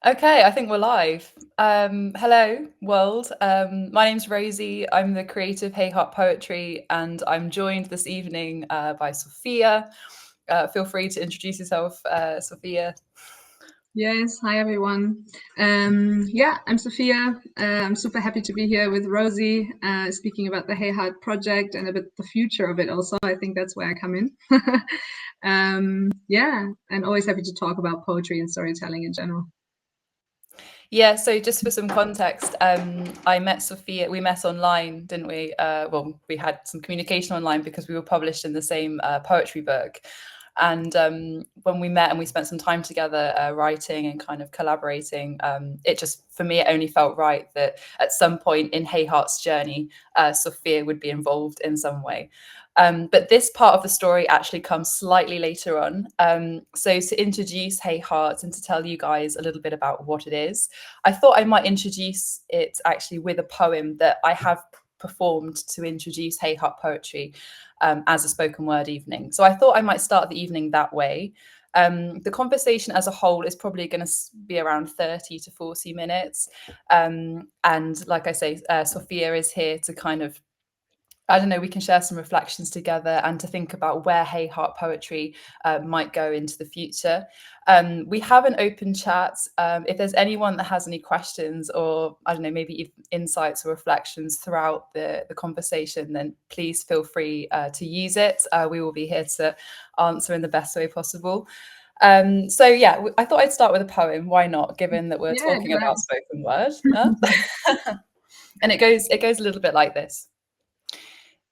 Okay, I think we're live. Hello, world. My name's Rosie. I'm the creator of Hey Heart Poetry, and I'm joined this evening by Sophia. Feel free to introduce yourself, Sophia. Yes, hi everyone. Yeah, I'm Sophia. I'm super happy to be here with Rosie, speaking about the Hey Heart project and a bit the future of it also. I think that's where I come in. Yeah, and always happy to talk about poetry and storytelling in general. Yeah, so just for some context, I met Sophia. We met online, didn't we? Well, we had some communication online because we were published in the same poetry book. And when we met and we spent some time together writing and kind of collaborating, it just, for me, it only felt right that at some point in Hey Heart's journey, Sophia would be involved in some way. But this part of the story actually comes slightly later on. So to introduce Hey Heart and to tell you guys a little bit about what it is, I thought I might introduce it actually with a poem that I have performed to introduce Hey Heart Poetry as a spoken word evening. So I thought I might start the evening that way. The conversation as a whole is probably going to be around 30 to 40 minutes. And like I say, Sophia is here to kind of, I don't know, we can share some reflections together and to think about where Hey Heart Poetry might go into the future. We have an open chat. If there's anyone that has any questions or, I don't know, maybe insights or reflections throughout the conversation, then please feel free to use it. We will be here to answer in the best way possible. So yeah, I thought I'd start with a poem. Why not, given that we're Yeah, talking go about ahead. spoken word? Huh? And it goes a little bit like this.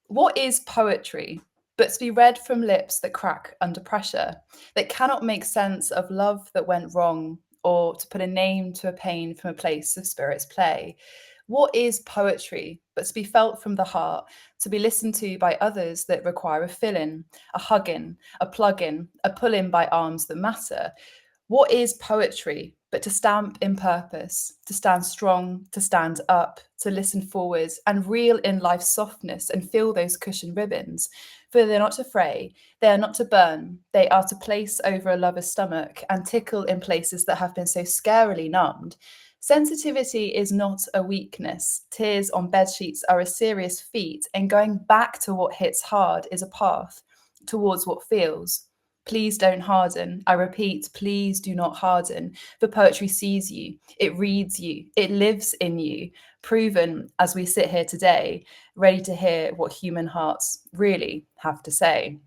What is poetry but to be read from lips that crack under pressure, that cannot make sense of love that went wrong, or to put a name to a pain from a place of spirit's play? What is poetry but to be felt from the heart, to be listened to by others that require a fill in, a hug in, a plug in, a pull in by arms that matter? What is poetry but to stamp in purpose, to stand strong, to stand up, to listen forward and reel in life's softness and feel those cushion ribbons? For they're not to fray, they are not to burn, they are to place over a lover's stomach and tickle in places that have been so scarily numbed. Sensitivity is not a weakness. Tears on bed sheets are a serious feat, and going back to what hits hard is a path towards what feels. Please don't harden. I repeat, please do not harden. For poetry sees you, it reads you, it lives in you, proven as we sit here today, ready to hear what human hearts really have to say.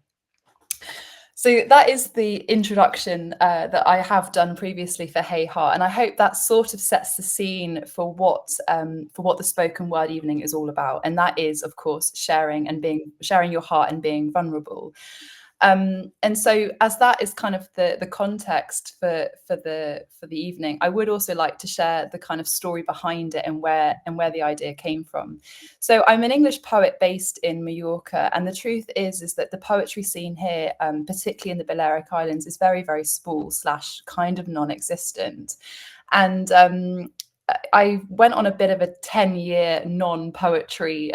So that is the introduction that I have done previously for Hey Heart, and I hope that sort of sets the scene for what the spoken word evening is all about, and that is, of course, sharing your heart and being vulnerable. And so, as that is kind of the context for the evening, I would also like to share the kind of story behind it and where the idea came from. So, I'm an English poet based in Mallorca, and the truth is that the poetry scene here, particularly in the Balearic Islands, is very very small slash kind of non-existent. And I went on a bit of a 10-year non-poetry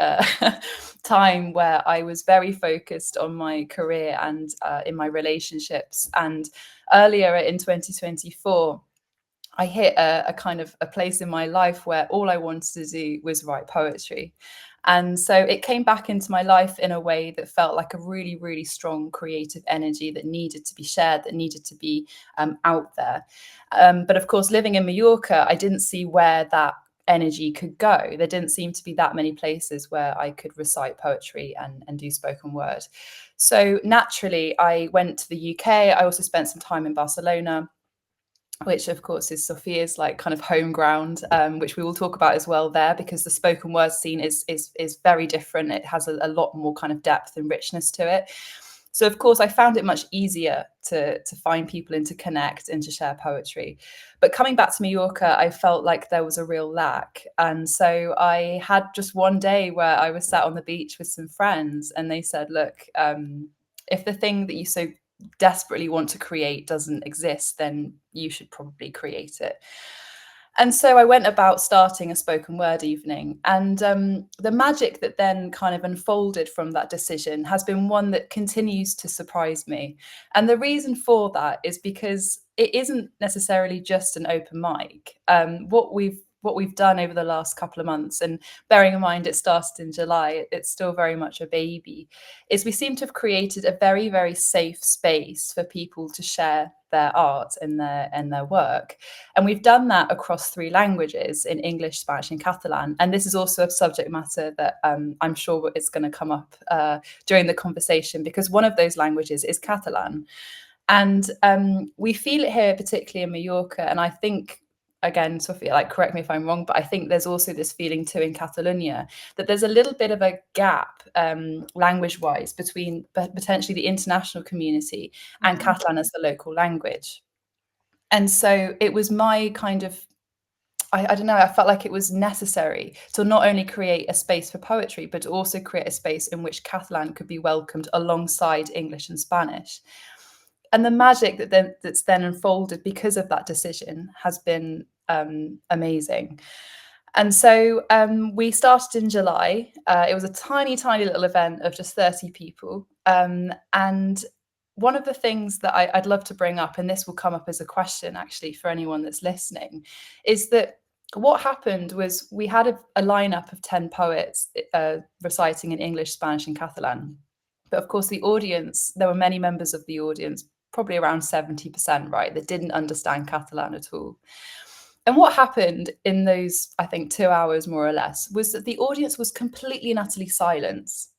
time where I was very focused on my career and in my relationships. And earlier in 2024, I hit a kind of a place in my life where all I wanted to do was write poetry. And so it came back into my life in a way that felt like a really, really strong creative energy that needed to be shared, that needed to be out there. But of course, living in Mallorca, I didn't see where that energy could go. There didn't seem to be that many places where I could recite poetry and do spoken word. So naturally, I went to the UK. I also spent some time in Barcelona, which of course is Sophia's like kind of home ground, which we will talk about as well there, because the spoken word scene is very different. It has a lot more kind of depth and richness to it. So of course I found it much easier to find people and to connect and to share poetry. But coming back to Mallorca, I felt like there was a real lack. And so I had just one day where I was sat on the beach with some friends and they said, look, if the thing that you so desperately want to create doesn't exist, then you should probably create it. And so I went about starting a spoken word evening. And the magic that then kind of unfolded from that decision has been one that continues to surprise me. And the reason for that is because it isn't necessarily just an open mic. What we've done over the last couple of months, and bearing in mind it started in July, it's still very much a baby, is we seem to have created a very, very safe space for people to share their art and their work. And we've done that across 3 languages, in English, Spanish and Catalan. And this is also a subject matter that I'm sure it's going to come up during the conversation, because one of those languages is Catalan. And we feel it here, particularly in Mallorca. And I think, again, Sophia, like, correct me if I'm wrong, but I think there's also this feeling too in Catalonia that there's a little bit of a gap language-wise between potentially the international community and Catalan as the local language. And so it was my kind of, I don't know, I felt like it was necessary to not only create a space for poetry, but to also create a space in which Catalan could be welcomed alongside English and Spanish. And the magic that's then unfolded because of that decision has been amazing. And so we started in July. It was a tiny, tiny little event of just 30 people. And one of the things that I'd love to bring up, and this will come up as a question actually for anyone that's listening, is that what happened was we had a lineup of 10 poets reciting in English, Spanish and Catalan. But of course, the audience, there were many members of the audience, probably around 70%, right, that didn't understand Catalan at all. And what happened in those, I think, 2 hours more or less, was that the audience was completely and utterly silence,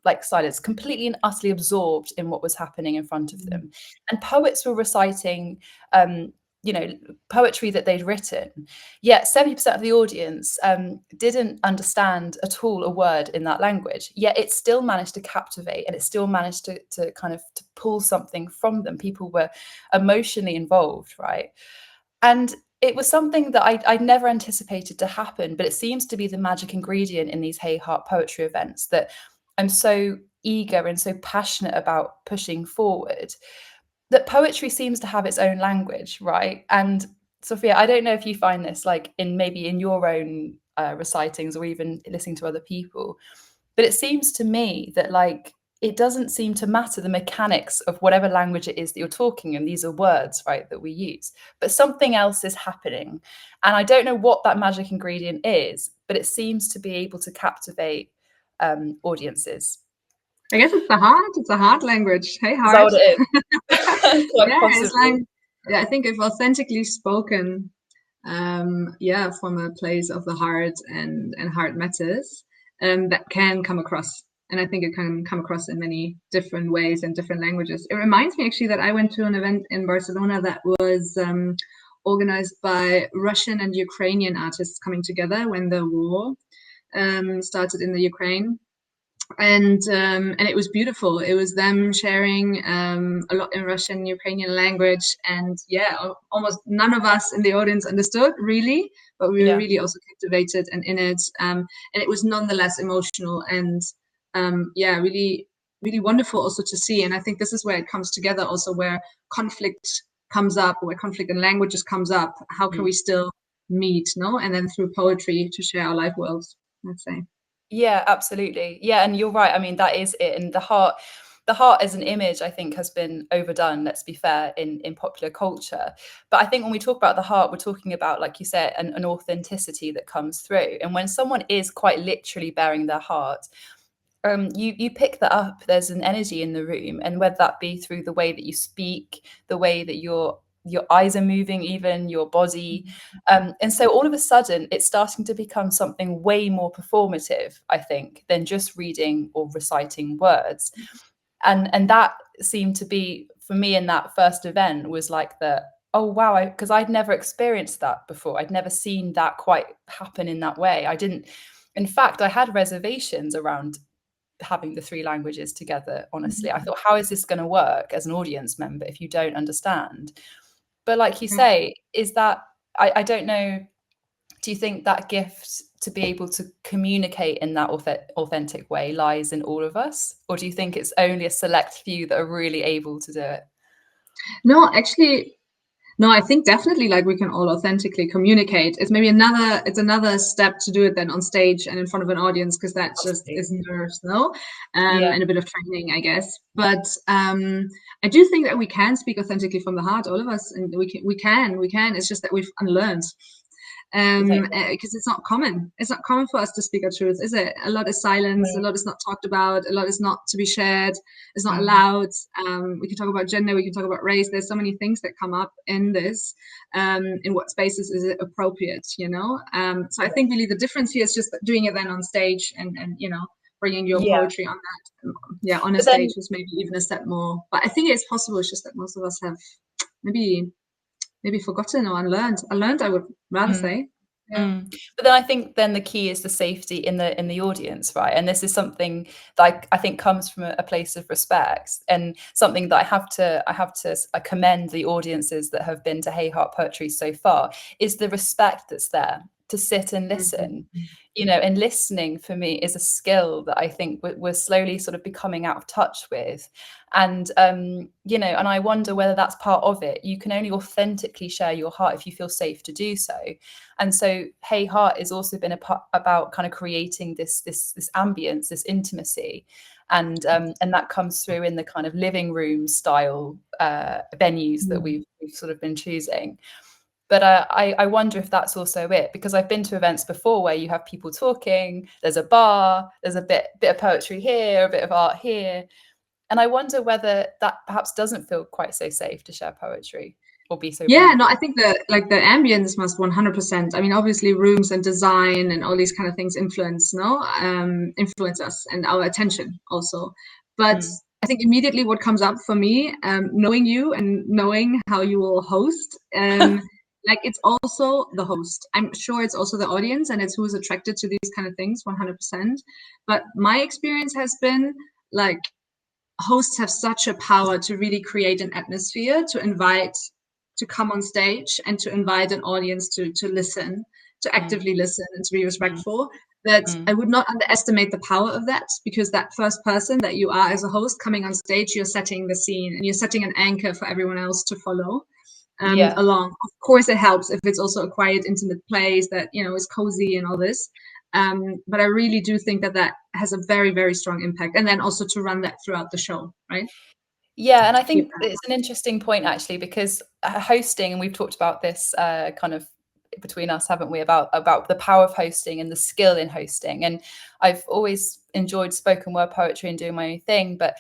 completely and utterly absorbed in what was happening in front of them. And poets were reciting, poetry that they'd written. Yet 70% of the audience didn't understand at all a word in that language. Yet it still managed to captivate, and it still managed to kind of to pull something from them. People were emotionally involved, right? And it was something that I'd never anticipated to happen, but it seems to be the magic ingredient in these Hey Heart poetry events that I'm so eager and so passionate about pushing forward, that poetry seems to have its own language, right? And Sophia, I don't know if you find this like maybe in your own recitings or even listening to other people, but it seems to me that like it doesn't seem to matter the mechanics of whatever language it is that you're talking in. These are words, right, that we use, but something else is happening. And I don't know what that magic ingredient is, but it seems to be able to captivate audiences. I guess it's the heart. It's a heart language. Hey, Is that heart. what it is? Quite Yeah, possibly. it's like, I think if authentically spoken, from a place of the heart and heart matters, that can come across. And I think it can come across in many different ways and different languages. It reminds me actually that I went to an event in Barcelona that was organized by Russian and Ukrainian artists coming together when the war started in the Ukraine. And it was beautiful. It was them sharing a lot in Russian, Ukrainian language, and almost none of us in the audience understood really, but we were really also captivated and in it. And it was nonetheless emotional and really, really wonderful also to see. And I think this is where it comes together, also where conflict comes up, where conflict and languages comes up. How can we still meet, no? And then through poetry to share our life worlds, let's say. Yeah, absolutely. Yeah, and you're right. I mean, that is it. And the heart as an image, I think, has been overdone, let's be fair, in popular culture. But I think when we talk about the heart, we're talking about, like you said, an authenticity that comes through. And when someone is quite literally bearing their heart, you pick that up. There's an energy in the room, and whether that be through the way that you speak, the way that your eyes are moving, even your body. And so all of a sudden it's starting to become something way more performative, I think, than just reading or reciting words. And that seemed to be, for me, in that first event, was like oh wow, because I'd never experienced that before. I'd never seen that quite happen in that way. In fact, I had reservations around having the 3 languages together, honestly. I thought, how is this going to work as an audience member if you don't understand? But like you say, is that, I don't know, do you think that gift to be able to communicate in that authentic way lies in all of us? Or do you think it's only a select few that are really able to do it? No, actually, No, I think definitely like we can all authentically communicate. It's maybe another step to do it then on stage and in front of an audience, because that just Absolutely. is nerves, no? Yeah. And a bit of training, I guess. But I do think that we can speak authentically from the heart, all of us, and we can. It's just that we've unlearned. Exactly. Because it's not common. It's not common for us to speak our truth, is it? A lot is silenced, a No. lot is not talked about, a lot is not to be shared, it's not Mm. allowed. We can talk about gender, we can talk about race. There's so many things that come up in this. In what spaces is it appropriate, you know? So I think really the difference here is just doing it then on stage and bringing your Yeah. poetry on that. Yeah, on a But stage then, is maybe even a step more. But I think it's possible. It's just that most of us have maybe forgotten or unlearned, I would rather mm. say. Yeah. Mm. But then I think then the key is the safety in the audience, right? And this is something that I think comes from a place of respect, and something that I commend the audiences that have been to Hey Heart Poetry so far, is the respect that's there to sit and Mhm. listen. You know, and listening for me is a skill that I think we're slowly sort of becoming out of touch with. And you know, and I wonder whether that's part of it. You can only authentically share your heart if you feel safe to do so. And so Hey Heart has also been about kind of creating this ambience, this intimacy, and that comes through in the kind of living room style venues that Mm. we've sort of been choosing. But I wonder if that's also it, because I've been to events before where you have people talking, there's a bar, there's a bit of poetry here, a bit of art here, and I wonder whether that perhaps doesn't feel quite so safe to share poetry or be so Yeah, no, I vulnerable. think the ambience must 100%. I mean, obviously rooms and design and all these kind of things influence us and our attention also. But Mm. I think immediately what comes up for me, knowing you and knowing how you will host, like it's also the host. I'm sure it's also the audience and it's who's attracted to these kind of things 100%. But my experience has been like hosts have such a power to really create an atmosphere, to come on stage and to invite an audience to listen, to Mm. actively listen and to be Mm. respectful. That I Mm. would not underestimate the power of that, because that first person that you are as a host coming on stage, you're setting the scene and you're setting an anchor for everyone else to follow Yeah. along. Of course, it helps if it's also a quiet, intimate place that is cozy and all this. But I really do think that that has a very, very strong impact, and then also to run that throughout the show, right? Yeah, and I To keep think it's an interesting point actually, because hosting, and we've talked about this kind of between us, haven't we, about the power of hosting and the skill in hosting. And I've always enjoyed spoken word poetry and doing my own thing, but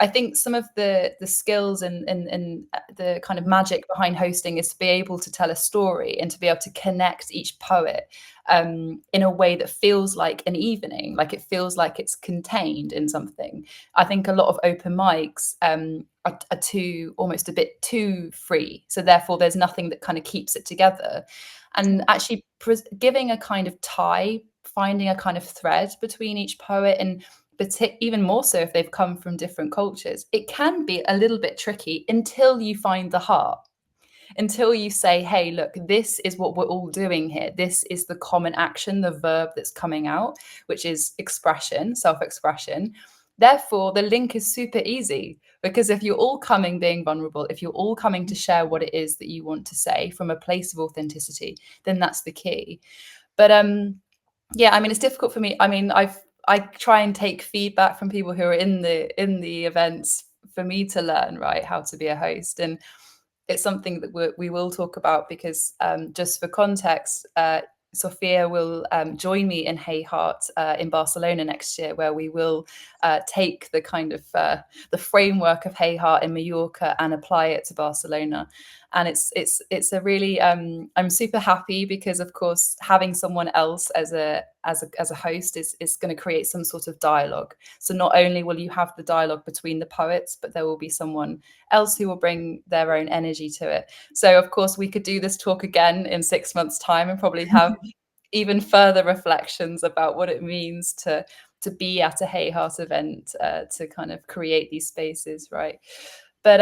I think some of the skills and the kind of magic behind hosting is to be able to tell a story and to be able to connect each poet in a way that feels like an evening, like it feels like it's contained in something. I think a lot of open mics are too, almost a bit too free. So therefore, there's nothing that kind of keeps it together. And actually giving a kind of tie, finding a kind of thread between each poet, and even more so if they've come from different cultures, it can be a little bit tricky until you find the heart, until you say, hey, look, this is what we're all doing here. This is the common action, the verb that's coming out, which is expression, self-expression. Therefore, the link is super easy, because if you're all coming being vulnerable, if you're all coming to share what it is that you want to say from a place of authenticity, then that's the key. But yeah, I mean, it's difficult for me. I mean, I try and take feedback from people who are in the events for me to learn, right, how to be a host. And it's something that we will talk about, because just for context, Sophia will join me in Hey Heart in Barcelona next year, where we will take the kind of the framework of Hey Heart in Mallorca and apply it to Barcelona. And it's a really I'm super happy, because of course having someone else as a host is going to create some sort of dialogue. So not only will you have the dialogue between the poets, but there will be someone else who will bring their own energy to it. So of course we could do this talk again in 6 months' time and probably have even further reflections about what it means to be at a Hey Heart event, to kind of create these spaces, right? But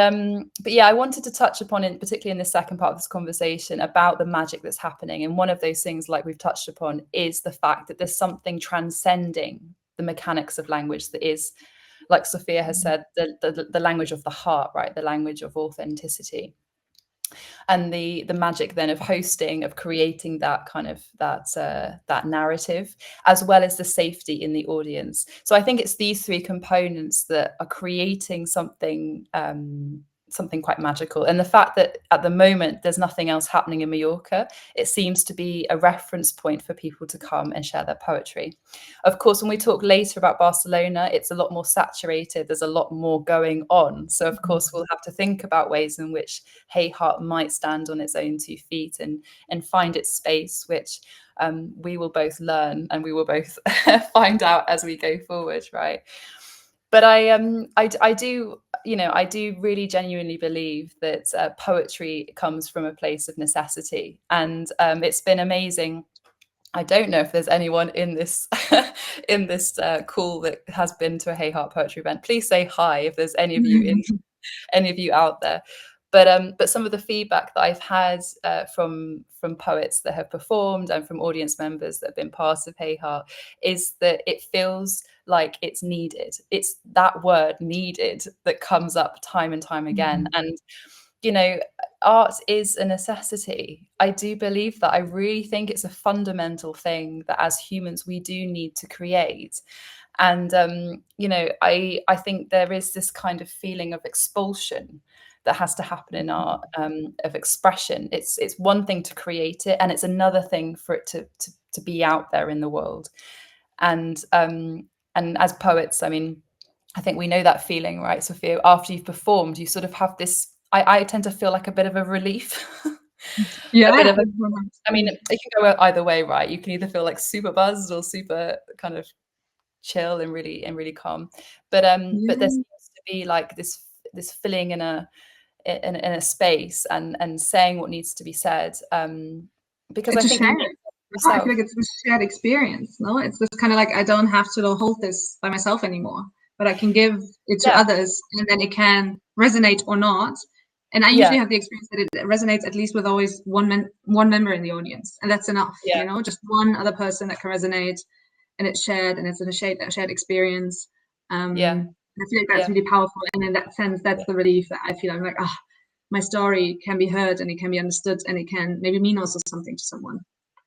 yeah, I wanted to touch upon, in particularly in the second part of this conversation, about the magic that's happening. And one of those things, like we've touched upon, is the fact that there's something transcending the mechanics of language that is, like Sophia has said, the language of the heart, right? The language of authenticity. and the magic then of hosting, of creating that kind of that narrative, as well as the safety in the audience. So I think it's these three components that are creating something something quite magical. And the fact that at the moment there's nothing else happening in Mallorca, it seems to be a reference point for people to come and share their poetry. Of course, when we talk later about Barcelona, it's a lot more saturated, there's a lot more going on. So of course we'll have to think about ways in which Hey Heart might stand on its own 2 feet and find its space, which we will both learn and we will both find out as we go forward, right? But I do, you know, I do really genuinely believe that poetry comes from a place of necessity, and it's been amazing. I don't know if there's anyone in this in this call that has been to a Hey Heart poetry event. Please say hi if there's any of you in any of you out there. But some of the feedback that I've had from poets that have performed and from audience members that have been part of Hey Heart is that it feels like it's needed. It's that word needed that comes up time and time again. And you know, art is a necessity. I do believe that. I really think it's a fundamental thing that as humans we do need to create. And you know, I think there is this kind of feeling of expulsion that has to happen in art, of expression. It's one thing to create it, and it's another thing for it to be out there in the world. And as poets, I mean, I think we know that feeling, right, Sophia? After you've performed, you sort of have this. I tend to feel like a bit of a relief, a bit Yeah. of a. I mean, it can go either way, right? You can either feel like super buzzed or super kind of chill and really calm. But there Yeah. seems to be like this filling in a space and saying what needs to be said. Because I To think you share know it. No, I feel yourself. like it's a shared experience. No, it's this kind of like I don't have to hold this by myself anymore, but I can give it to Yeah, others, and then it can resonate or not. And I yeah, usually have the experience that it resonates at least with always one member in the audience, and that's enough. yeah, You know, just one other person that can resonate, and it's shared, and it's a shared experience. yeah, I feel like that's yeah. really powerful, and in that sense, that's the relief that I feel. I'm like, ah, my story can be heard, and it can be understood, and it can maybe mean also something to someone.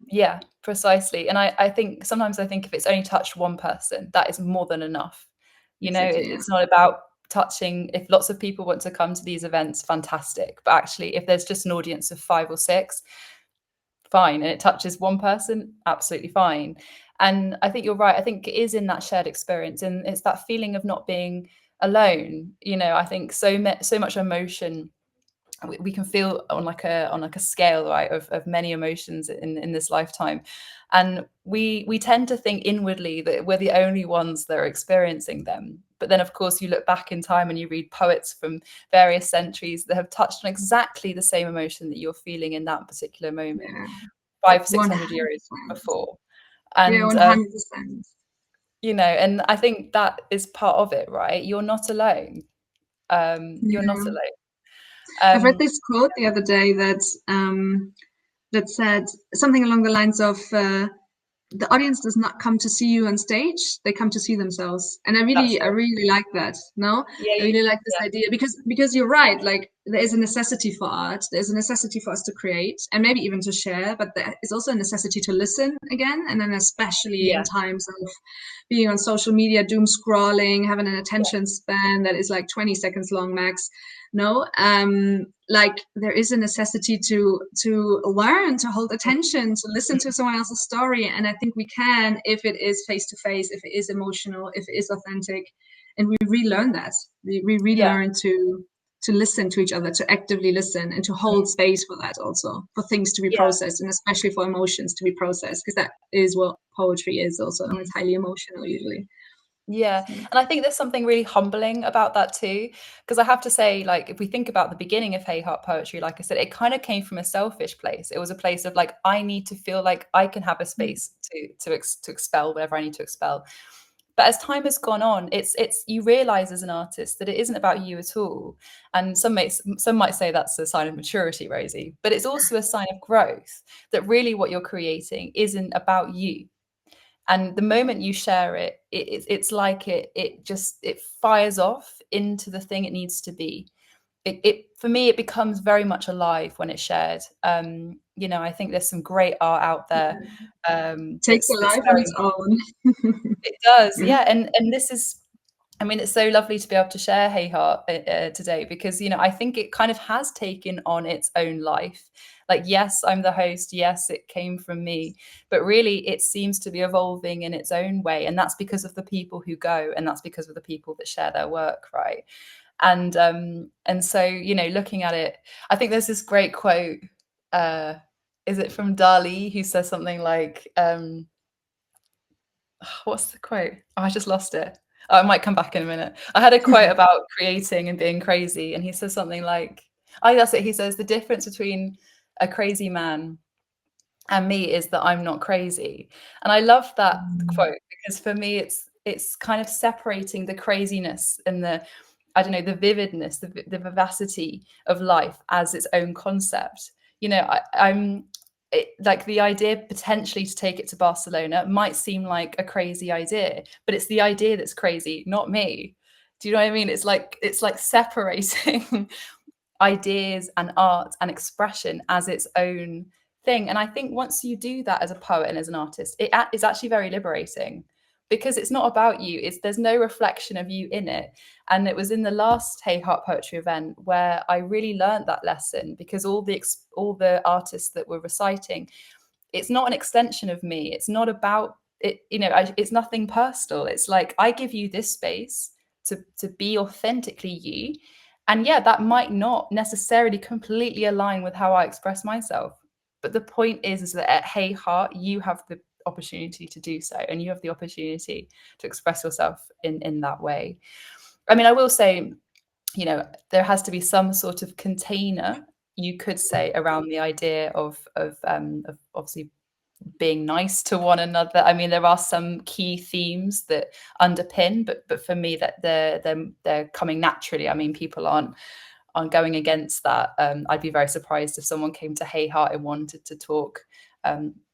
Yeah, precisely. And I think sometimes I think if it's only touched one person, that is more than enough. You know, Exactly. Yeah. it's not about touching. If lots of people want to come to these events, fantastic. But actually, if there's just an audience of 5 or 6, fine. And it touches one person, absolutely fine. And I think you're right. I think it is in that shared experience, and it's that feeling of not being alone. You know, I think so much emotion we can feel on like a scale, right, of many emotions in this lifetime, and we tend to think inwardly that we're the only ones that are experiencing them. But then of course you look back in time and you read poets from various centuries that have touched on exactly the same emotion that you're feeling in that particular moment, Yeah. 500-600 years 100%. before. Yeah, And 100%. you know, and I think that is part of it, right? You're not alone. You're not Yeah. alone. I've read um this quote the other day that said something along the lines of the audience does not come to see you on stage, they come to see themselves. And that's I it. really like that. No, Yeah, I really like this yeah, idea because you're right. Like there is a necessity for art, there's a necessity for us to create and maybe even to share, but there is also a necessity to listen again, and then especially in yeah, times of being on social media, doom scrolling, having an yeah. attention span that is like 20 seconds long max. No, like there is a necessity to learn to hold attention, to listen to someone else's story, and I think we can if it is face to face, if it is emotional, if it is authentic, and we relearn that. We Yeah, relearn to listen to each other, to actively listen, and to hold space for that also, for things to be yeah, processed, and especially for emotions to be processed, because that is what poetry is also. And it's highly emotional usually. yeah. So, And I think there's something really humbling about that too, because I have to say, like, if we think about the beginning of Hey Heart poetry, like I said, it kind of came from a selfish place. It was a place of like, I need to feel like I can have a space to expel whatever I need to expel. But as time has gone on, it's you realize as an artist that it isn't about you at all. And some might say that's a sign of maturity, Rosie, but it's also a sign of growth, that really what you're creating isn't about you. And the moment you share it, it's like it fires off into the thing it needs to be. it for me, it becomes very much alive when it's shared. You know, I think there's some great art out there Takes a that's life on very its much, own. it does, yeah. And this is, I mean, it's so lovely to be able to share Hey Heart today, because, you know, I think it kind of has taken on its own life. Like, yes, I'm the host. Yes, it came from me, but really it seems to be evolving in its own way. And that's because of the people who go, and that's because of the people that share their work, right? And so, you know, looking at it, I think there's this great quote. Is it from Dali, who says something like, what's the quote? Oh, I just lost it. Oh, it might come back in a minute. I had a quote about creating and being crazy, and he says something like, oh, that's it. He says, the difference between a crazy man and me is that I'm not crazy. And I love that quote, because for me it's kind of separating the craziness and the, I don't know, the vividness, the vivacity of life as its own concept. You know, like the idea potentially to take it to Barcelona might seem like a crazy idea, but it's the idea that's crazy, not me. Do you know what I mean? It's like separating ideas and art and expression as its own thing. And I think once you do that as a poet and as an artist, it is actually very liberating, because it's not about you. There's no reflection of you in it. And it was in the last Hey Heart Poetry event where I really learned that lesson, because all the artists that were reciting, it's not an extension of me. It's not about it, you know, it's nothing personal. It's like, I give you this space to be authentically you. And yeah, that might not necessarily completely align with how I express myself. But the point is that at Hey Heart, you have the opportunity to do so, and you have the opportunity to express yourself in that way. I mean, I will say, you know, there has to be some sort of container, you could say, around the idea of obviously being nice to one another. I mean, there are some key themes that underpin, but for me, that they're coming naturally. I mean, people aren't going against that. I'd be very surprised if someone came to Hey Heart and wanted to talk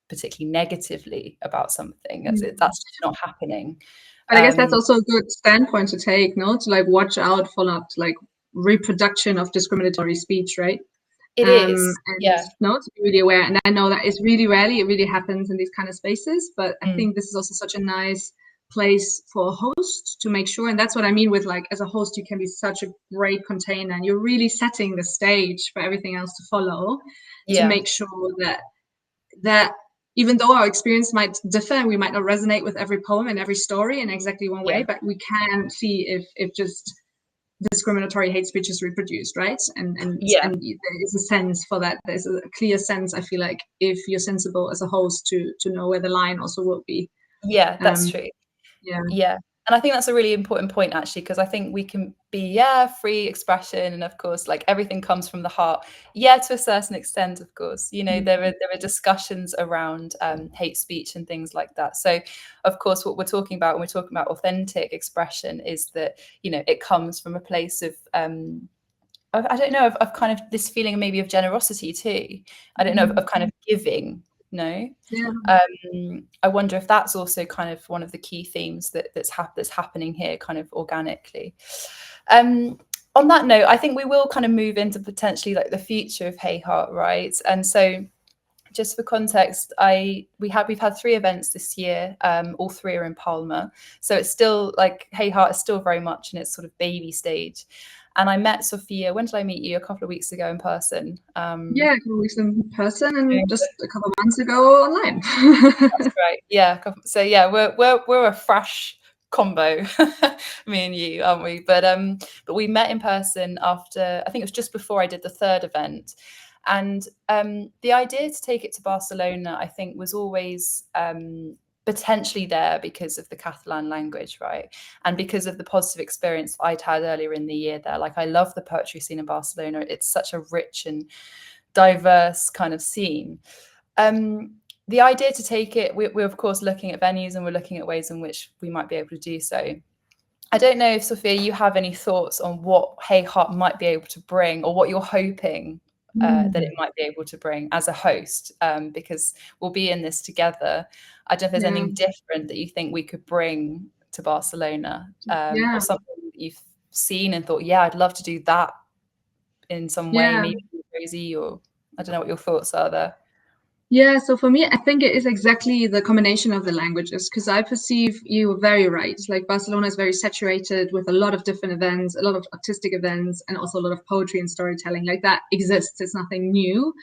particularly negatively about something. That's just not happening. But I guess that's also a good standpoint to take, no? To like watch out for not like reproduction of discriminatory speech, right? It is, And yeah. no, to be really aware. And I know that it's really rarely, it really happens in these kind of spaces. But I Mm. think this is also such a nice place for a host to make sure. And that's what I mean with like, as a host, you can be such a great container, and you're really setting the stage for everything else to follow, to Yeah, make sure that even though our experience might differ and we might not resonate with every poem and every story in exactly one way, yeah, but we can see if just discriminatory hate speech is reproduced, right? yeah. And there is a sense for that. There's a clear sense, I feel like, if you're sensible as a host to know where the line also will be. Yeah, that's Um, true. yeah. Yeah. And I think that's a really important point, actually, because I think we can be, yeah, free expression. And of course, like, everything comes from the heart. Yeah, to a certain extent, of course. You know, there are discussions around hate speech and things like that. So, of course, what we're talking about when we're talking about authentic expression is that, you know, it comes from a place of, I don't know, of kind of this feeling maybe of generosity too. I don't know, of kind of giving, no? Yeah. I wonder if that's also kind of one of the key themes that's happening here, kind of organically. On that note, I think we will kind of move into potentially like the future of Hey Heart, right? And so, just for context, we've had 3 events this year. All 3 are in Palma, so it's still like Hey Heart is still very much in its sort of baby stage. And I met Sophia. When did I meet you? A couple of weeks ago in person. Yeah, a couple of weeks in person and just a couple of months ago online. That's right. Yeah. So yeah, we're a fresh combo, me and you, aren't we? But we met in person after, I think it was just before I did the 3rd event. And the idea to take it to Barcelona, I think, was always potentially there because of the Catalan language, right? And because of the positive experience I'd had earlier in the year there. Like, I love the poetry scene in Barcelona. It's such a rich and diverse kind of scene. The idea to take it, we're of course looking at venues, and we're looking at ways in which we might be able to do so. I don't know if, Sophia, you have any thoughts on what Hey Heart might be able to bring, or what you're hoping that it might be able to bring as a host, because we'll be in this together. I don't know if there's Yeah. anything different that you think we could bring to Barcelona, Yeah. or something that you've seen and thought, yeah, I'd love to do that in some way, Yeah. maybe Rosie, or I don't know what your thoughts are there. Yeah, so for me, I think it is exactly the combination of the languages, because I perceive you were very right. Like Barcelona is very saturated with a lot of different events, a lot of artistic events, and also a lot of poetry and storytelling. Like that exists, it's nothing new.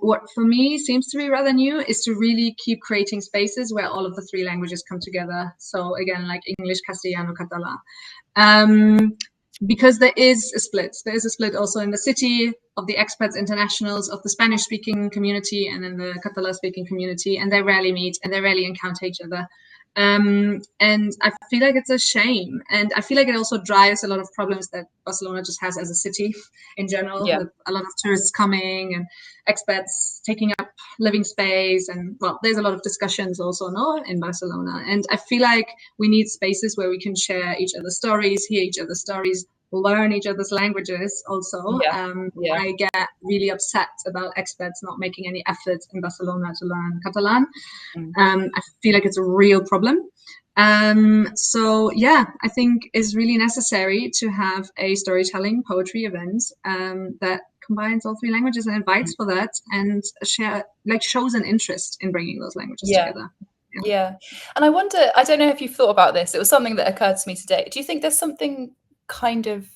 What for me seems to be rather new is to really keep creating spaces where all of the three languages come together. So again, like English, Castellano, Catalan. Because there is a split. There is a split also in the city of the expats internationals, of the Spanish speaking community, and then the Catalan speaking community, and they rarely meet and they rarely encounter each other. And I feel like it's a shame. And I feel like it also drives a lot of problems that Barcelona just has as a city in general, Yeah. with a lot of tourists coming and expats taking up living space. And well, there's a lot of discussions also in Barcelona. And I feel like we need spaces where we can share each other's stories, hear each other's stories, learn each other's languages also. Yeah. I get really upset about expats not making any effort in Barcelona to learn Catalan. I feel like it's a real problem. So yeah, I think it's really necessary to have a storytelling poetry event that combines all three languages and invites for that, and shows an interest in bringing those languages together. Yeah. And I wonder, I don't know if you've thought about this. It was something that occurred to me today. Do you think there's something kind of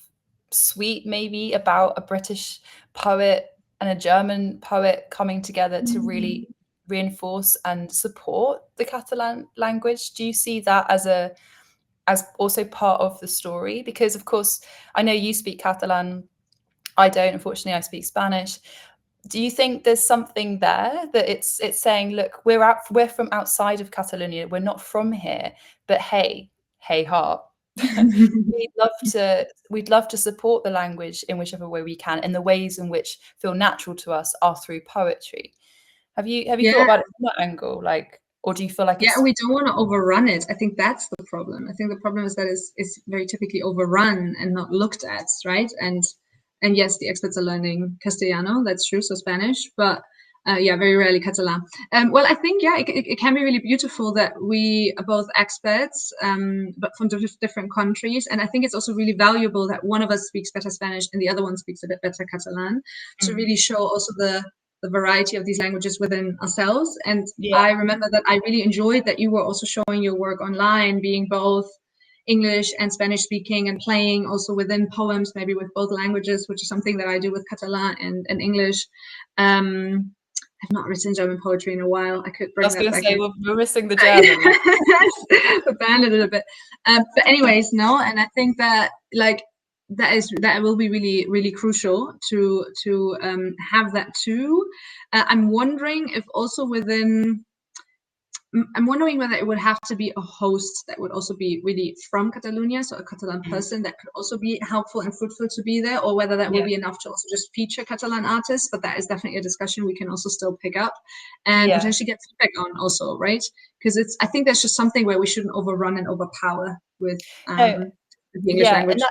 sweet maybe about a British poet and a German poet coming together to really reinforce and support the Catalan language? Do you see that as also part of the story? Because of course, I know you speak Catalan. I don't, unfortunately, I speak Spanish. Do you think there's something there that it's saying, look, we're from outside of Catalonia, we're not from here, but hey heart, we'd love to support the language in whichever way we can, and the ways in which feel natural to us are through poetry. Have you thought Yeah. about it from that angle, like, or do you feel like Yeah, we don't want to overrun it. I think that's the problem. I think the problem is that it's very typically overrun and not looked at, right? And yes, the experts are learning Castellano. That's true, so Spanish, but yeah, very rarely Catalan. Well, I think yeah, it can be really beautiful that we are both experts, but from different countries. And I think it's also really valuable that one of us speaks better Spanish and the other one speaks a bit better Catalan, to really show also the variety of these languages within ourselves. And I remember that I really enjoyed that you were also showing your work online, being both English and Spanish speaking, and playing also within poems, maybe with both languages, which is something that I do with Catalan and English. I've not written German poetry in a while. I could bring that back in. We're missing the German. Abandoned it a bit. But anyways, no, and I think that that will be really, really crucial to have that too. I'm wondering if also I'm wondering whether it would have to be a host that would also be really from Catalonia, so a Catalan person that could also be helpful and fruitful to be there, or whether that will be enough to also just feature Catalan artists. But that is definitely a discussion we can also still pick up and potentially get feedback on also, right? Because I think there's just something where we shouldn't overrun and overpower with the English language.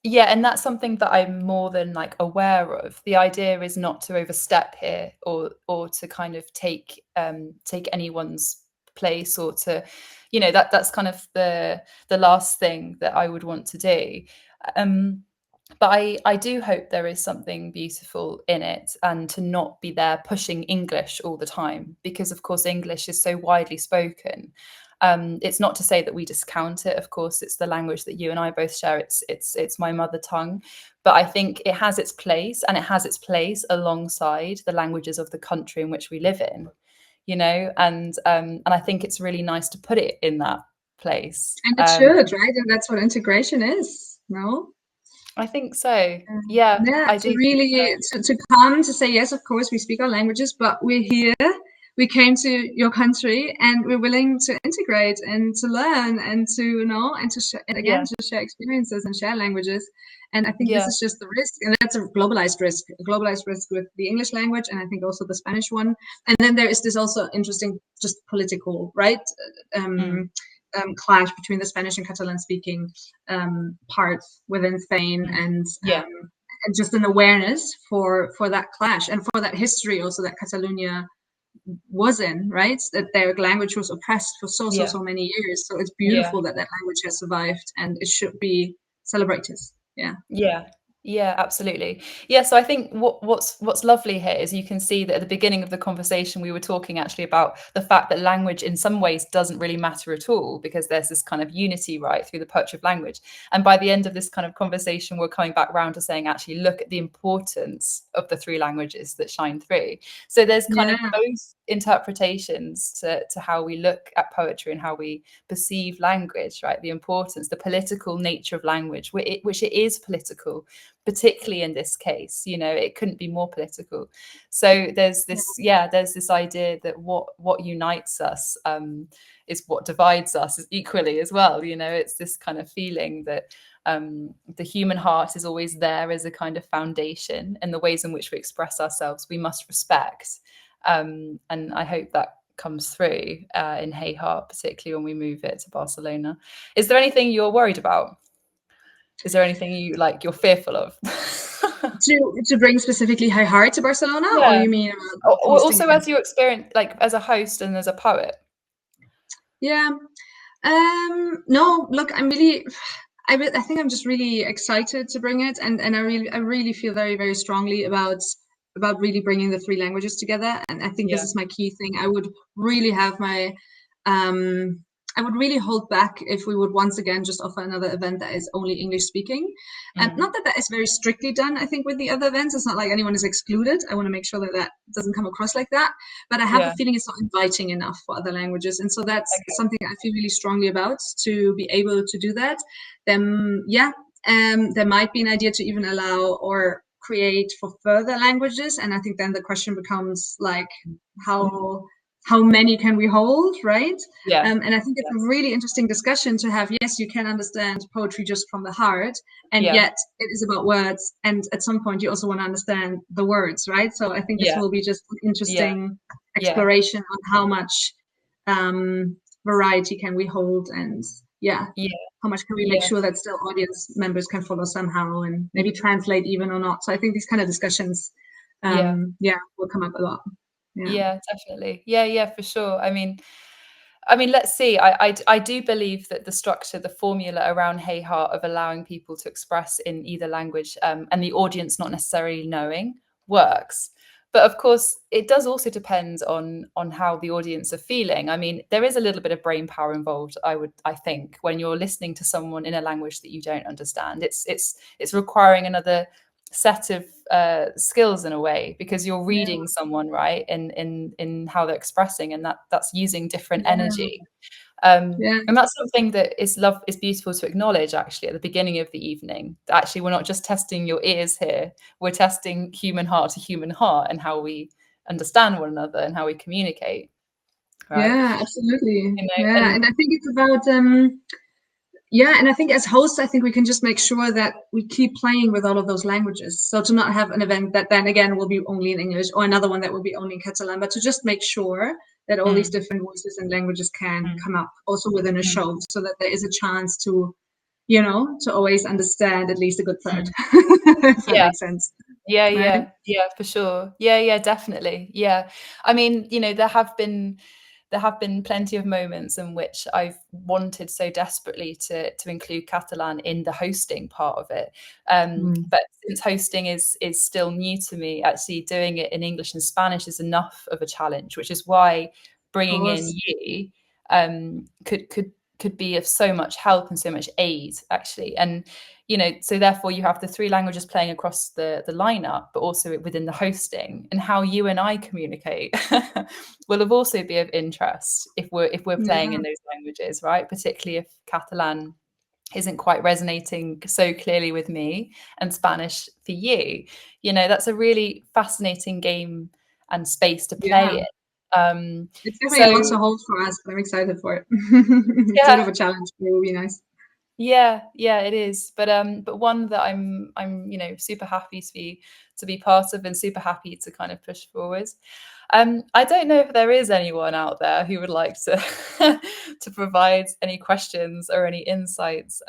And that's something that I'm more than like aware of. The idea is not to overstep here, or to kind of take anyone's place, or to, that's kind of the last thing that I would want to do. But I do hope there is something beautiful in it, and to not be there pushing English all the time, because of course English is so widely spoken. It's not to say that we discount it. Of course, it's the language that you and I both share. It's my mother tongue, but I think it has its place, and it has its place alongside the languages of the country in which we live in. And I think it's really nice to put it in that place. And it should, right? And that's what integration is, no? I think so. Yeah, I do. Really to come to say, yes, of course we speak our languages, but we're here. We came to your country, and we're willing to integrate and to learn and to know and to share, and again to share experiences and share languages. And I think this is just the risk, and that's a globalized risk with the English language, and I think also the Spanish one. And then there is this also interesting, just political, right? Clash between the Spanish and Catalan speaking parts within Spain, and just an awareness for that clash and for that history also that Catalonia was in, right? That their language was oppressed for so many years. So it's beautiful that language has survived, and it should be celebrated. Yeah. Yeah, absolutely. Yeah, so I think what's lovely here is you can see that at the beginning of the conversation we were talking actually about the fact that language in some ways doesn't really matter at all, because there's this kind of unity right through the poetry of language. And by the end of this kind of conversation, we're coming back round to saying, actually, look at the importance of the three languages that shine through. So there's kind of Yeah, both interpretations to how we look at poetry and how we perceive language, right? The importance, the political nature of language, which it is political, particularly in this case. It couldn't be more political. So there's this, yeah, there's this idea that what unites us is what divides us equally as well. It's this kind of feeling that the human heart is always there as a kind of foundation, and the ways in which we express ourselves we must respect. And I hope that comes through in Hey Heart, particularly when we move it to Barcelona. Is there anything you're worried about? Is there anything you're fearful of? to bring specifically High Heart to Barcelona, or Yeah. you mean about hosting Also, it? as you experience, like as a host and as a poet. Yeah. No, look, I think I'm just really excited to bring it, and I really feel very, very strongly about really bringing the three languages together. And I think this Yeah. is my key thing. I would really have um, I would really hold back if we would once again just offer another event that is only English speaking. Mm. Not that that is very strictly done, I think, with the other events. It's not like anyone is excluded. I want to make sure that that doesn't come across like that. But I have a Yeah. feeling it's not inviting enough for other languages. And so that's Okay. something I feel really strongly about, to be able to do that. Then, yeah, there might be an idea to even allow or create for further languages. And I think then the question becomes like, how how many can we hold, right? Yeah. And I think it's Yeah. a really interesting discussion to have. Yes, you can understand poetry just from the heart, and Yeah. yet it is about words. And at some point, you also want to understand the words, right? So I think this Yeah. will be just an Yeah. interesting Yeah. exploration on how much variety can we hold, and yeah, Yeah. how much can we make Yeah. sure that still audience members can follow somehow, and maybe translate even or not. So I think these kind of discussions, Yeah. yeah, will come up a lot. Yeah. Yeah, definitely. Yeah, yeah, for sure. I mean, let's see. I do believe that the structure, the formula around Hey Heart of allowing people to express in either language, and the audience not necessarily knowing, works. But of course, it does also depend on how the audience are feeling. I mean, there is a little bit of brain power involved. I think, when you're listening to someone in a language that you don't understand, it's requiring another set of skills in a way, because you're Yeah. reading someone, right, in how they're expressing, and that's using different Yeah. energy. Yeah. And that's something that is beautiful to acknowledge actually at the beginning of the evening. That actually, we're not just testing your ears here, we're testing human heart to human heart, and how we understand one another and how we communicate, right? Yeah, absolutely. You know, Yeah. and And I think it's about yeah, and I think as hosts, I think we can just make sure that we keep playing with all of those languages. So to not have an event that then again will be only in English, or another one that will be only in Catalan, but to just make sure that all these mm, different voices and languages can mm, come up also within a mm, show, so that there is a chance to, you know, to always understand at least a good third, mm. if that Yeah. makes sense. Yeah, Right? yeah, yeah, for sure. Yeah, yeah, definitely. Yeah. I mean, there have been plenty of moments in which I've wanted so desperately to include Catalan in the hosting part of it. Mm, But since hosting is still new to me, actually doing it in English and Spanish is enough of a challenge, which is why of bringing in course. you could be of so much help and so much aid, actually. And so therefore you have the three languages playing across the lineup, but also within the hosting, and how you and I communicate will have also be of interest if we're playing in Yeah. those languages, right? Particularly if Catalan isn't quite resonating so clearly with me, and Spanish for you. That's a really fascinating game and space to play Yeah. in. It's definitely So a lot to hold for us, but I'm excited for it. It's a bit yeah, of a challenge, but it will be nice. yeah, yeah, it is. But one that I'm super happy to be part of, and super happy to kind of push forward. I don't know if there is anyone out there who would like to to provide any questions or any insights.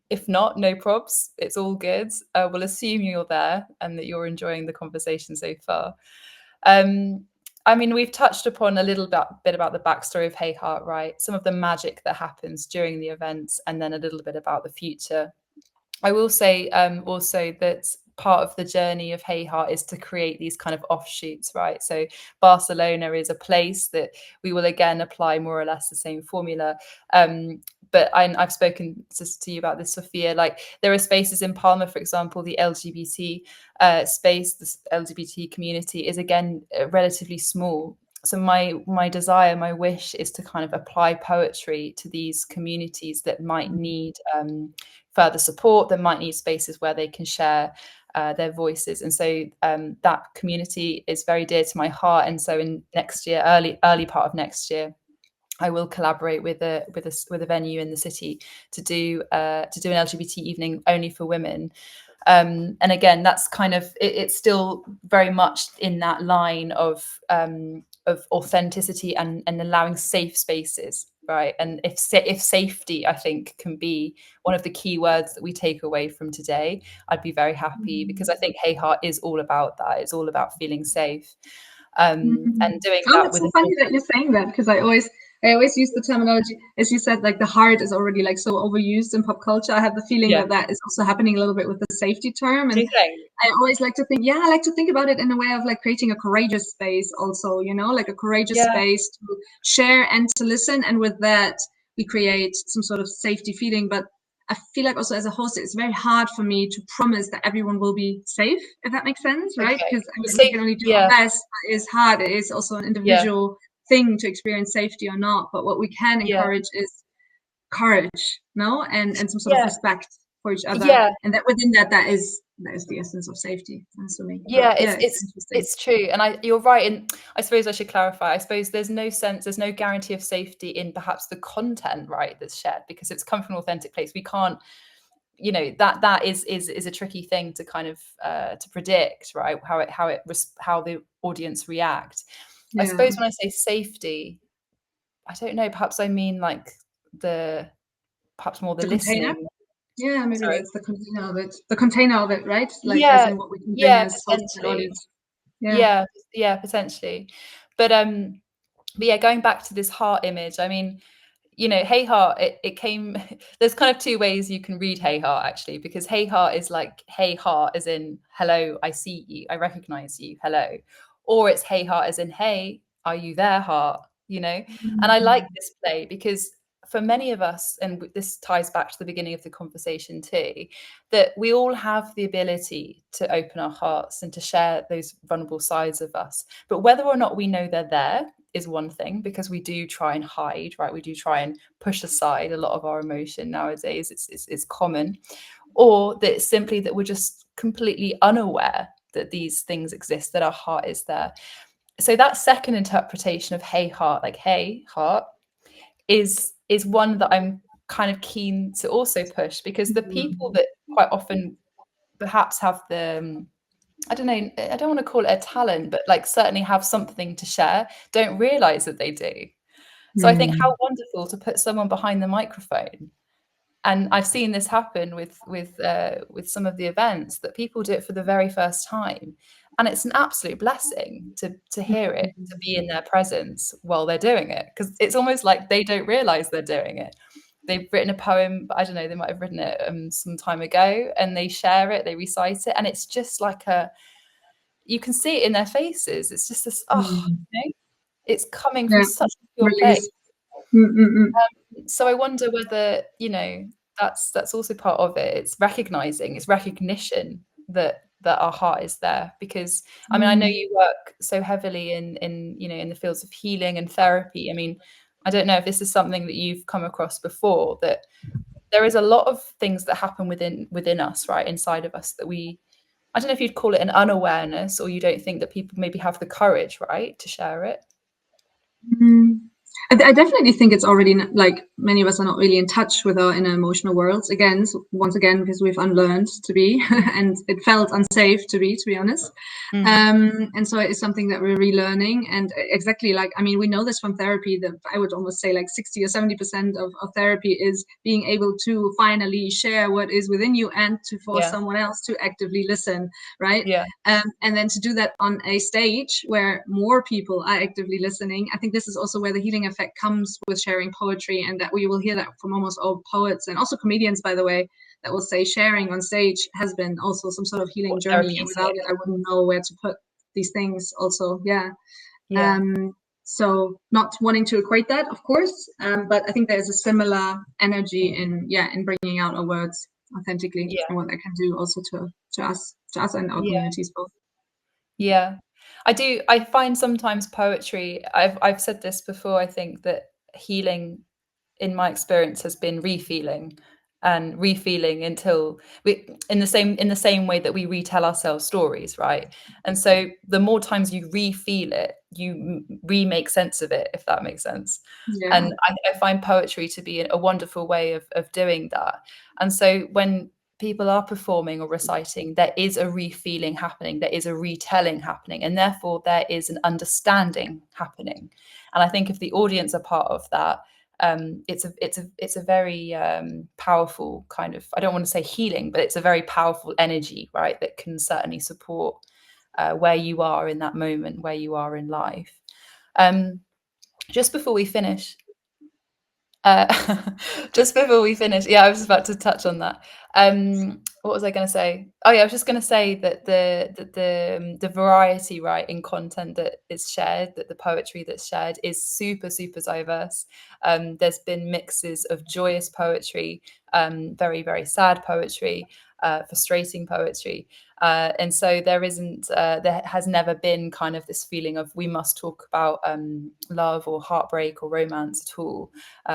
If not, no probs. It's all good. We'll assume you're there and that you're enjoying the conversation so far. Um, I mean, we've touched upon a little bit about the backstory of Hey Heart, right? Some of the magic that happens during the events, and then a little bit about the future. I will say also that part of the journey of Hey Heart is to create these kind of offshoots, right? So Barcelona is a place that we will again apply more or less the same formula. But I've spoken to you about this, Sophia. Like there are spaces in Palma, for example, the LGBT space, the LGBT community is again relatively small. So my desire, my wish is to kind of apply poetry to these communities that might need further support, that might need spaces where they can share their voices. And so that community is very dear to my heart. And so in next year, early part of next year, I will collaborate with a venue in the city to do an LGBT evening only for women. And again, that's kind of it's still very much in that line of authenticity and allowing safe spaces, right? And if safety, I think, can be one of the key words that we take away from today, I'd be very happy, because I think Hey Heart is all about that. It's all about feeling safe, and doing Oh, that it's with so funny that you're saying that, because I always use the terminology, as you said, like the heart is already like so overused in pop culture. I have the feeling yeah. that that is also happening a little bit with the safety term. Do And you think? I always like to think, yeah, I like to think about it in a way of like creating a courageous space also, you know, like a courageous Yeah. space to share and to listen. And with that, we create some sort of safety feeling. But I feel like also as a host, it's very hard for me to promise that everyone will be safe, if that makes sense, right? Okay. Because I mean, we Safe. can only do our Yeah. best, but it's hard. It is also an Yeah. individual thing to experience safety or not. But what we can Yeah. encourage is courage, no, and some sort of Yeah. respect for each other, Yeah. and that within that, that is the essence of safety, I'm assuming. But Yeah, yeah, it's interesting. it's true, and you're right. And I suppose I should clarify. I suppose there's no guarantee of safety in perhaps the content, right, that's shared, because it's come from an authentic place. We can't, that is a tricky thing to kind of to predict, right? How the audience react. I Yeah, suppose when I say safety, I don't know. Perhaps I mean like perhaps more the the container. listening. Yeah, maybe Sorry. that's the container of it. The container of it, right? Like as Yeah, in what we can bring yeah, as host and potentially. audience. Yeah. Yeah, yeah, potentially. But yeah, going back to this heart image, I mean, Hey Heart, it came, there's kind of two ways you can read Hey Heart, actually, because Hey Heart is like Hey Heart as in hello, I see you, I recognize you, hello. Or it's Hey Heart as in hey, are you there, heart? And I like this play because for many of us, and this ties back to the beginning of the conversation too, that we all have the ability to open our hearts and to share those vulnerable sides of us. But whether or not we know they're there is one thing, because we do try and hide, right? We do try and push aside a lot of our emotion nowadays. It's common. Or that it's simply that we're just completely unaware that these things exist, that our heart is there. So that second interpretation of hey heart, like hey heart, is one that I'm kind of keen to also push, because the people that quite often perhaps have the I don't know, I don't want to call it a talent, but like certainly have something to share, don't realize that they do. So I think how wonderful to put someone behind the microphone. And I've seen this happen with some of the events, that people do it for the very first time, and it's an absolute blessing to hear it, to be in their presence while they're doing it, because it's almost like they don't realize they're doing it. They've written a poem, I don't know, they might have written it some time ago, and they share it, they recite it, and it's just like you can see it in their faces. It's just this, it's coming from Yeah, such a pure place. release. Mm-mm-mm. So I wonder whether, that's also part of it. It's recognizing, it's recognition that our heart is there. Because I mean, I know you work so heavily in the fields of healing and therapy. I mean, I don't know if this is something that you've come across before, that there is a lot of things that happen within us, right, inside of us, that I don't know if you'd call it an unawareness, or you don't think that people maybe have the courage, right, to share it. Mm. I definitely think it's already like many of us are not really in touch with our inner emotional worlds once again, because we've unlearned to be, and it felt unsafe to be honest. And so it's something that we're relearning. And exactly, like, I mean, we know this from therapy, that I would almost say like 60 or 70% of therapy is being able to finally share what is within you, and to force Yeah. someone else to actively listen, right? Yeah. And then to do that on a stage where more people are actively listening. I think this is also where the healing effect comes with sharing poetry, and that we will hear that from almost all poets and also comedians, by the way, that will say sharing on stage has been also some sort of healing journey, and without it I wouldn't know where to put these things also. So not wanting to equate that, of course, but I think there's a similar energy in bringing out our words authentically, and what that can do also to us and our communities both. I find sometimes poetry, I've said this before, I think that healing in my experience has been refeeling and refeeling until in the same way that we retell ourselves stories, right? And so the more times you refeel it, you remake sense of it, if that makes sense. And I find poetry to be a wonderful way of doing that. And so when people are performing or reciting, there is a refeeling happening, there is a retelling happening, and therefore there is an understanding happening. And I think if the audience are part of that, it's a very powerful kind of, I don't want to say healing, but it's a very powerful energy, right, that can certainly support where you are in that moment, where you are in life. Just before we finish, I was about to touch on that. What was I going to say? Oh yeah, I was just going to say that the variety, right, in content that is shared, that the poetry that's shared is super, super diverse. There's been mixes of joyous poetry, very, very sad poetry, frustrating poetry. And so there has never been kind of this feeling of we must talk about love or heartbreak or romance at all,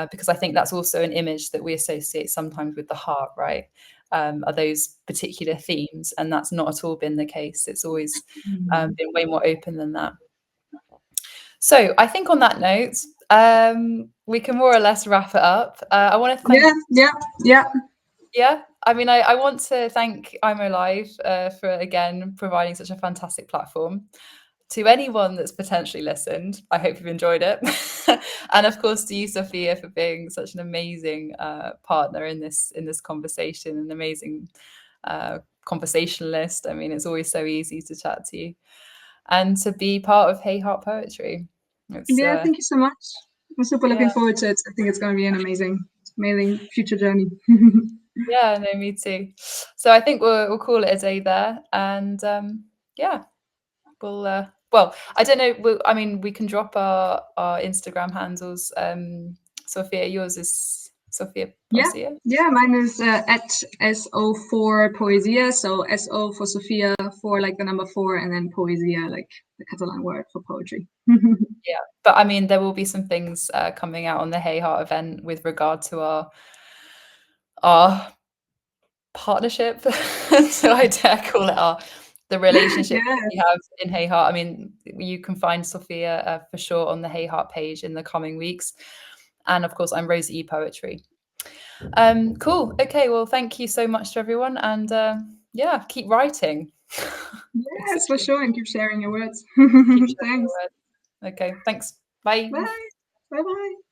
because I think that's also an image that we associate sometimes with the heart, right? Are those particular themes, and that's not at all been the case. It's always been way more open than that. So I think on that note, we can more or less wrap it up. I want to thank I mean, I want to thank Aymo Live for, again, providing such a fantastic platform. To anyone that's potentially listened, I hope you've enjoyed it. And of course, to you, Sophia, for being such an amazing partner in this conversation, an amazing conversationalist. I mean, it's always so easy to chat to you. And to be part of Hey Heart Poetry. Thank you so much. I'm super looking forward to it. I think it's going to be an amazing future journey. Yeah, no, me too. So I think we'll call it a day there, and we'll well, I don't know. I mean, we can drop our Instagram handles. Sophia, yours is Sophia Poesia. Yeah, mine is at SO4 Poesia. So SO for Sophia, 4 like the number 4, and then Poesia like the Catalan word for poetry. Yeah, but I mean, there will be some things coming out on the Hey Heart event with regard to our partnership. So I dare call it the relationship we have in Hey Heart. I mean, you can find Sophia for sure on the Hey Heart page in the coming weeks. And of course, I'm Rosie Poetry. Cool. Okay, well, thank you so much to everyone. And keep writing. Yes, for sure. And keep sharing your words. Thanks. Okay, thanks. Bye. Bye. Bye-bye.